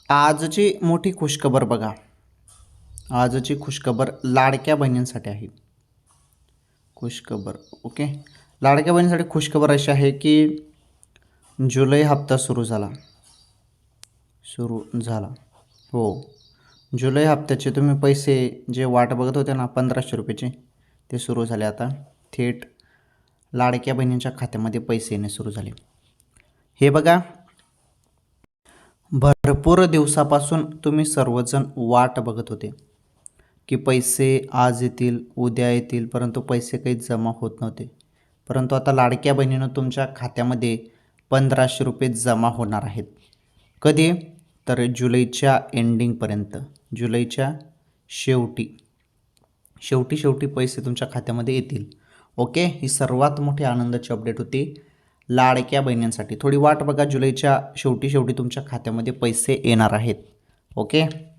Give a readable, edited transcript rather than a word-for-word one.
आजची मोठी खुशखबर बघा. आजची खुशखबर लाडक्या बहिणींसाठी आहे. खुशखबर ओके. लाडक्या बहिणींसाठी खुशखबर अशी आहे की जुलै हप्ता सुरू झाला. हो, जुलै हप्त्याचे तुम्ही पैसे जे वाट बघत होते ना 1500 रुपयाचे, ते सुरू झाले. आता थेट लाडक्या बहिणींच्या खात्यामध्ये पैसे येणे सुरू झाले. हे बघा, भरपूर दिवसापासून तुम्ही सर्वजण वाट बघत होते की पैसे आज येतील, उद्या येतील, परंतु पैसे काही जमा होत नव्हते. परंतु आता लाडक्या बहिणीनं तुमच्या खात्यामध्ये 1500 रुपये जमा होणार आहेत. कधी? तर जुलैच्या एंडिंगपर्यंत, जुलैच्या शेवटी शेवटी पैसे तुमच्या खात्यामध्ये येतील. ओके, ही सर्वात मोठी आनंदाची अपडेट होती लाडक्या बहिणींसाठी. थोडी वाट बघा, जुलैच्या शेवटी तुमच्या खात्यामध्ये पैसे येणार आहेत. ओके.